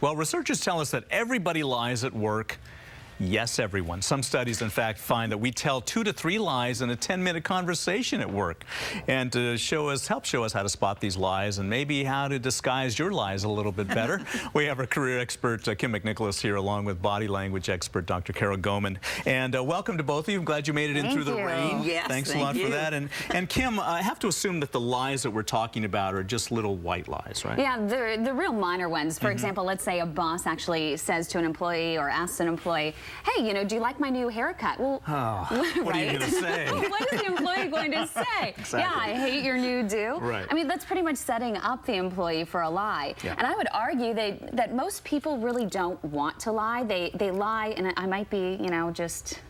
Well, researchers tell us that everybody lies at work. Yes, everyone. Some studies, in fact, find that we tell 2 to 3 lies in a 10-minute conversation at work. And to help show us how to spot these lies and maybe how to disguise your lies a little bit better, we have our career expert, Kim McNicholas, here, along with body language expert, Dr. Carol Goman. And welcome to both of you. I'm glad you made it in through the rain. Yes, Thanks a lot for that. And Kim, I have to assume that the lies that we're talking about are just little white lies, right? Yeah, the real minor ones. For example, let's say a boss actually says to an employee or asks an employee, hey, you know, do you like my new haircut? Well, what are you going to say? What is the employee going to say? Exactly. Yeah, I hate your new do. Right. I mean, that's pretty much setting up the employee for a lie. Yeah. And I would argue that most people really don't want to lie. They lie, and I might be, you know, just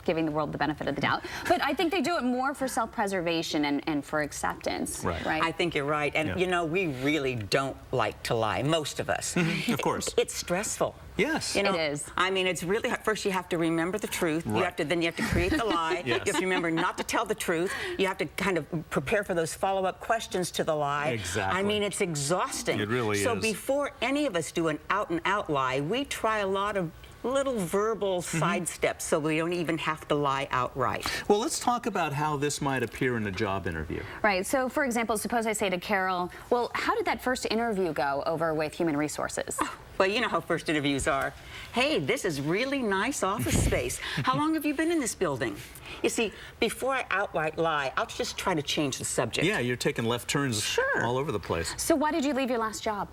giving the world the benefit of the doubt. But I think they do it more for self-preservation and for acceptance. Right. I think you're right. And, you know, we really don't like to lie, most of us. Of course. It's stressful. Yes. You know, it is. I mean, it's really hard. First, you have to remember the truth. Right. Then you have to create the lie. Yes. You have to remember not to tell the truth. You have to kind of prepare for those follow-up questions to the lie. Exactly. I mean, it's exhausting. It really is. So before any of us do an out-and-out lie, we try a lot of little verbal sidesteps so we don't even have to lie outright. Well, let's talk about how this might appear in a job interview. Right. So, for example, suppose I say to Carol, well, how did that first interview go over with Human Resources? Well, you know how first interviews are. Hey, this is really nice office space. How long have you been in this building? You see, before I outright lie, I'll just try to change the subject. Yeah, you're taking left turns all over the place. So why did you leave your last job?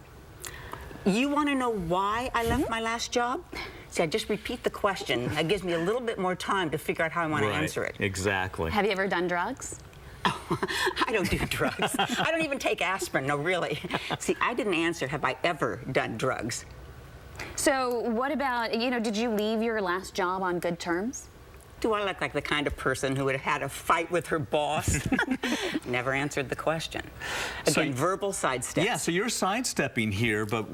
You want to know why I left my last job? See, I just repeat the question. That gives me a little bit more time to figure out how I want to answer it. Exactly. Have you ever done drugs? Oh, I don't do drugs. I don't even take aspirin. No, really. See, I didn't answer, have I ever done drugs? So what about, you know, did you leave your last job on good terms? Do I look like the kind of person who would have had a fight with her boss? Never answered the question. Again, verbal sidesteps. Yeah, so you're sidestepping here, but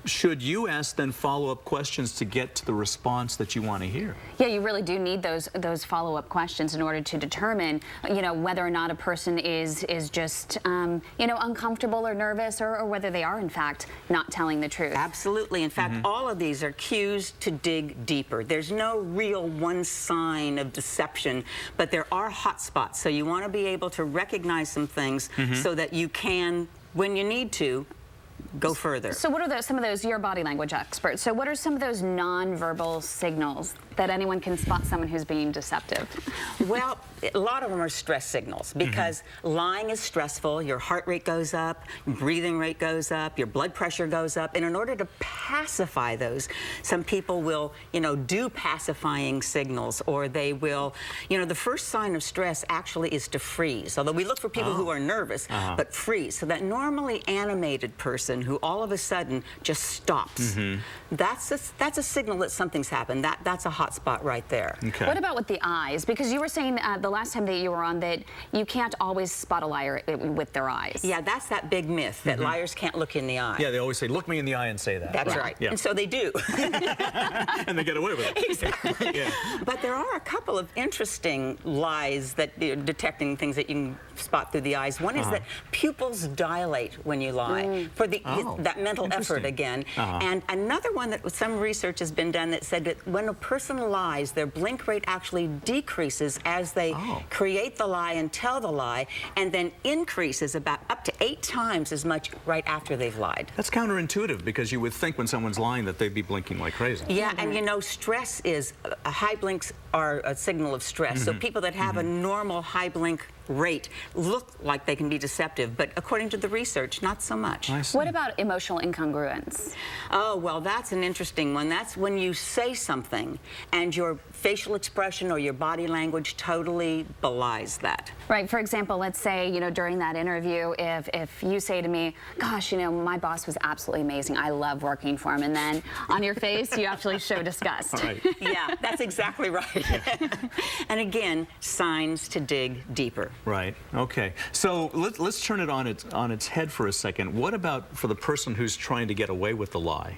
should you ask then follow-up questions to get to the response that you want to hear? Yeah, you really do need those follow-up questions in order to determine, you know, whether or not a person is just, you know, uncomfortable or nervous, or whether they are, in fact, not telling the truth. Absolutely. In fact, all of these are cues to dig deeper. There's no real one sign of deception, but there are hot spots. So you want to be able to recognize some things so that you can, when you need to, go further. So what are some of those, you're a body language expert, so what are some of those non-verbal signals that anyone can spot someone who's being deceptive? Well, a lot of them are stress signals because lying is stressful. Your heart rate goes up, breathing rate goes up, your blood pressure goes up. And in order to pacify those, some people will, you know, do pacifying signals, or they will, you know, the first sign of stress actually is to freeze. Although we look for people who are nervous, but freeze. So that normally animated person who all of a sudden just stops. That's a signal that something's happened. That's a hot spot right there. Okay. What about with the eyes? Because you were saying the last time that you were on that you can't always spot a liar with their eyes. Yeah, that's that big myth that liars can't look in the eye. Yeah, they always say, look me in the eye and say that. That's right. Yeah. And so they do. And they get away with it. Exactly. Yeah. But there are a couple of interesting lies that detecting things that you can spot through the eyes. One is that pupils dilate when you lie for that mental effort again. And another one that some research has been done that said that when a person lies, their blink rate actually decreases as they create the lie and tell the lie, and then increases about up to 8 times as much right after they've lied. That's counterintuitive, because you would think when someone's lying that they'd be blinking like crazy. Yeah, and you know, stress is, high blinks are a signal of stress. So people that have a normal high blink rate look like they can be deceptive, but according to the research, not so much. What about emotional incongruence? Oh, well, that's an interesting one. That's when you say something and your facial expression or your body language totally belies that. Right. For example, let's say, you know, during that interview, if you say to me, gosh, you know, my boss was absolutely amazing, I love working for him, and then on your face you actually show disgust. Right. Yeah, that's exactly right. And again, signs to dig deeper. Right. Okay. So let's turn it on its head for a second. What about for the person who's trying to get away with the lie?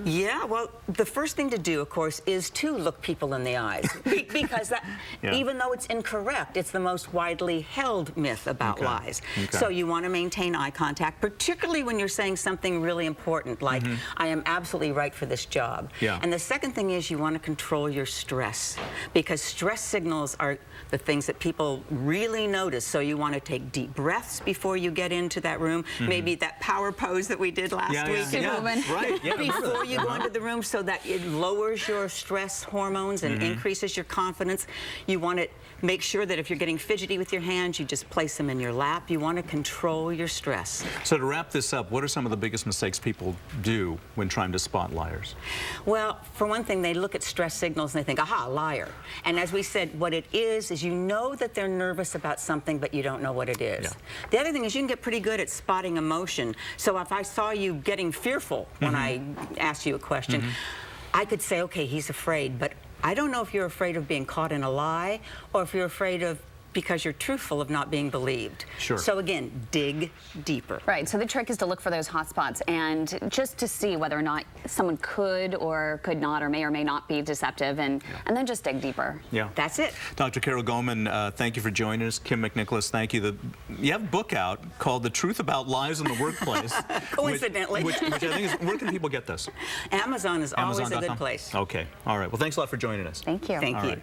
Yeah, well, the first thing to do, of course, is to look people in the eyes. Because that, Yeah. even though it's incorrect, it's the most widely held myth about Okay. lies. Okay. So you want to maintain eye contact, particularly when you're saying something really important, like, I am absolutely right for this job. Yeah. And the second thing is you want to control your stress, because stress signals are the things that people really notice. So you want to take deep breaths before you get into that room. Maybe that power pose that we did last week. Superwoman. Right. Yeah, I remember Before that. you go into the room, so that it lowers your stress hormones and increases your confidence. You want to make sure that if you're getting fidgety with your hands, you just place them in your lap. You want to control your stress. So to wrap this up, what are some of the biggest mistakes people do when trying to spot liars? Well, for one thing, they look at stress signals and they think, aha, liar. And as we said, what it is you know that they're nervous about something, but you don't know what it is. Yeah. The other thing is you can get pretty good at spotting emotion. So if I saw you getting fearful when I asked you a question, I could say, okay, he's afraid, but I don't know if you're afraid of being caught in a lie or if you're afraid of, because you're truthful, of not being believed. Sure. So again, dig deeper. Right, so the trick is to look for those hot spots and just to see whether or not someone could or could not or may not be deceptive, and then just dig deeper. Yeah. That's it. Dr. Carol Goman, thank you for joining us. Kim McNicholas, thank you. You have a book out called The Truth About Lies in the Workplace. Coincidentally. Which I think is, where can people get this? Amazon is always a Amazon.com? good place. Okay. All right. Well, thanks a lot for joining us. Thank you. Thank All you. right.